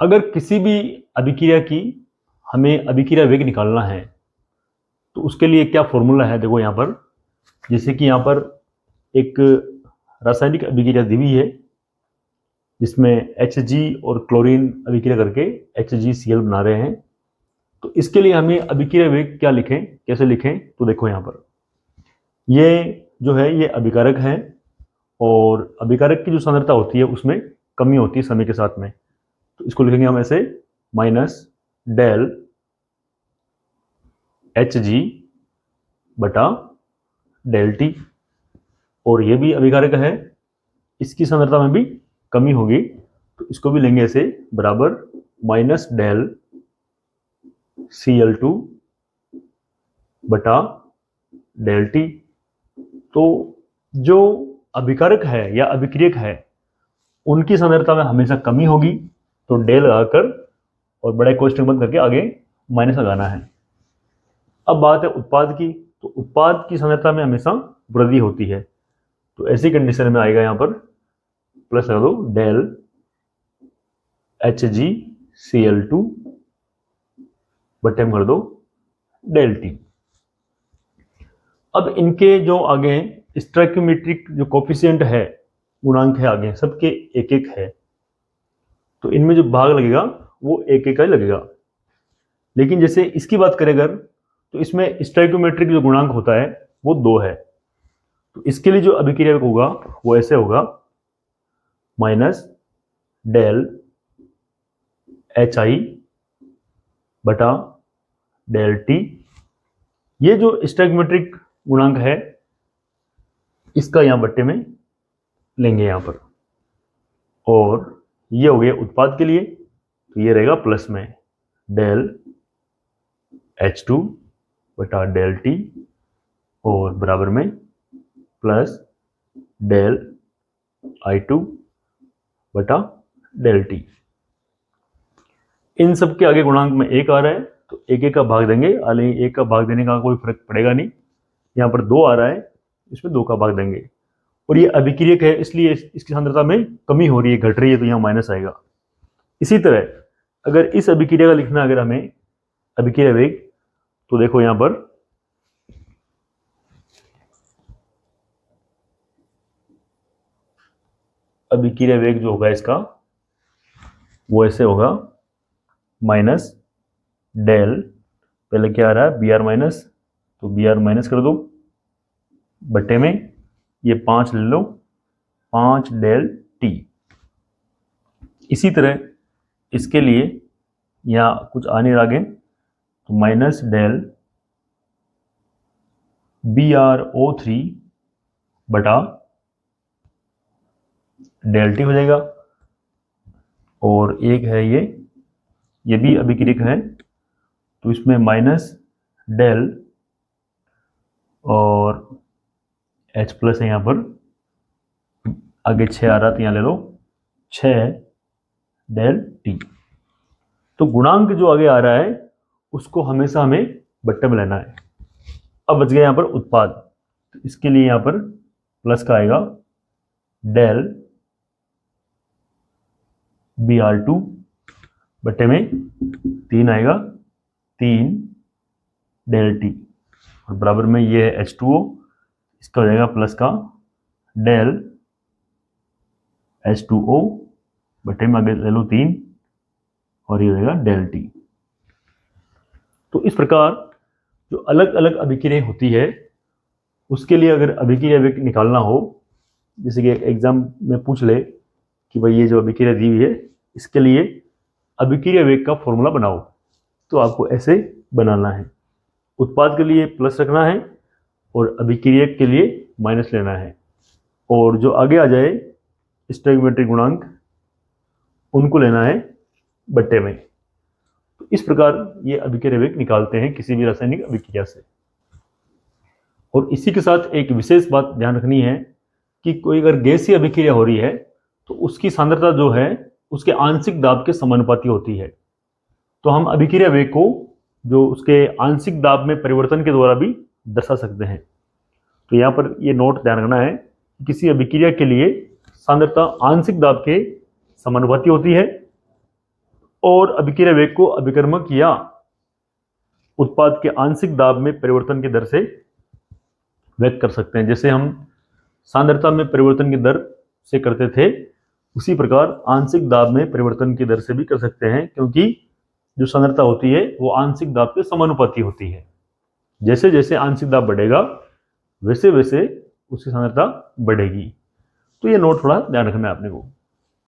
अगर किसी भी अभिक्रिया की हमें अभिक्रिया वेग निकालना है तो उसके लिए क्या फॉर्मूला है, देखो यहाँ पर। जैसे कि यहाँ पर एक रासायनिक अभिक्रिया दी हुई है जिसमें Hg और क्लोरीन अभिक्रिया करके HgCl बना रहे हैं। तो इसके लिए हमें अभिक्रिया वेग क्या लिखें, कैसे लिखें, तो देखो यहाँ पर ये जो है ये अभिकारक है और अभिकारक की जो सांद्रता होती है उसमें कमी होती है समय के साथ में। तो इसको लिखेंगे हम ऐसे माइनस डेल Hg बटा डेल टी। और ये भी अभिकारक है, इसकी सांद्रता में भी कमी होगी, तो इसको भी लेंगे ऐसे बराबर माइनस डेल Cl2 बटा डेल टी। तो जो अभिकारक है या अभिक्रियक है उनकी सांद्रता में हमेशा कमी होगी, तो डेल लगाकर और बड़े क्वेश्चन बंद करके आगे माइनस लगाना है। अब बात है उत्पाद की, तो उत्पाद की सांद्रता में हमेशा वृद्धि होती है, तो ऐसी कंडीशन में आएगा यहाँ पर प्लस लगा दो डेल HgCl2 बटे में कर दो डेल टी। अब इनके जो आगे स्टोइकियोमेट्रिक जो कोफिशिएंट है, गुणांक है, आगे सबके एक एक है, तो इनमें जो भाग लगेगा वो एक एक का ही लगेगा। लेकिन जैसे इसकी बात करें अगर, तो इसमें स्टोइकियोमेट्रिक जो गुणांक होता है वो 2 है। तो इसके लिए जो अभिक्रिया होगा वो ऐसे होगा माइनस डेल HI बटा डेल टी। ये जो स्टोइकियोमेट्रिक गुणांक है इसका यहाँ बट्टे में लेंगे यहाँ पर, और ये हो गया उत्पाद के लिए, तो ये रहेगा प्लस में डेल H2 बटा डेल टी और बराबर में प्लस डेल I2 बटा डेल टी। इन सब के आगे गुणांक में 1 आ रहा है, तो एक एक का भाग देंगे, हालांकि 1 का भाग देने का कोई फर्क पड़ेगा नहीं। यहाँ पर 2 आ रहा है, इसमें 2 का भाग देंगे, और ये अभिक्रियक है इसलिए इसकी सांद्रता में कमी हो रही है, घट रही है, तो यहाँ माइनस आएगा। इसी तरह अगर इस अभिक्रिया का लिखना अगर हमें अभिक्रिया वेग, तो देखो यहाँ पर अभिक्रिया वेग जो होगा इसका वो ऐसे होगा माइनस डेल, पहले क्या आ रहा है Br माइनस, तो Br माइनस कर दो बटे में ये 5 ले लो, 5 डेल टी। इसी तरह इसके लिए यहाँ कुछ आने आगे, तो माइनस डेल BrO3 बटा डेल टी हो जाएगा। और एक है ये भी अभिक्रियक है, तो इसमें माइनस डेल और H प्लस है यहाँ पर, आगे 6 आ रहा था, यहाँ ले लो 6 डेल टी। तो गुणांक जो आगे आ रहा है उसको हमेशा हमें बट्टे में लेना है। अब बच गया यहाँ पर उत्पाद, तो इसके लिए यहाँ पर प्लस का आएगा डेल Br2 बट्टे में 3 आएगा 3 डेल टी, और बराबर में ये है H2O, इसका हो जाएगा प्लस का डेल H2O बटे में आगे ले लो 3 और ये हो जाएगा डेल टी। तो इस प्रकार जो अलग अलग अभिक्रिया होती है उसके लिए अगर अभिक्रिया वेग निकालना हो, जैसे कि एग्जाम में पूछ ले कि भाई ये जो अभिक्रिया दी हुई है इसके लिए अभिक्रिया वेग का फॉर्मूला बनाओ, तो आपको ऐसे बनाना है। उत्पाद के लिए प्लस रखना है और अभिक्रियक के लिए माइनस लेना है, और जो आगे आ जाए स्टोइकियोमेट्रिक गुणांक उनको लेना है बट्टे में। तो इस प्रकार ये अभिक्रिया वेग निकालते हैं किसी भी रासायनिक अभिक्रिया से। और इसी के साथ एक विशेष बात ध्यान रखनी है कि कोई अगर गैसीय अभिक्रिया हो रही है तो उसकी सांद्रता जो है उसके आंशिक दाब के समानुपाती होती है। तो हम अभिक्रिया वेग को जो उसके आंशिक दाब में परिवर्तन के द्वारा भी दर्शा सकते हैं। तो यहाँ पर ये नोट ध्यान रखना है कि किसी अभिक्रिया के लिए सांद्रता आंशिक दाब के समानुपाती होती है, और अभिक्रिया वेग को अभिकर्मक या उत्पाद के आंशिक दाब में परिवर्तन की दर से व्यक्त कर सकते हैं। जैसे हम सांद्रता में परिवर्तन की दर से करते थे, उसी प्रकार आंशिक दाब में परिवर्तन की दर से भी कर सकते हैं, क्योंकि जो सांद्रता होती है वो आंशिक दाब के समानुपाती होती है। जैसे जैसे आंशिक दाब बढ़ेगा वैसे वैसे उसकी सांद्रता बढ़ेगी। तो ये नोट थोड़ा ध्यान रखना है आपने को।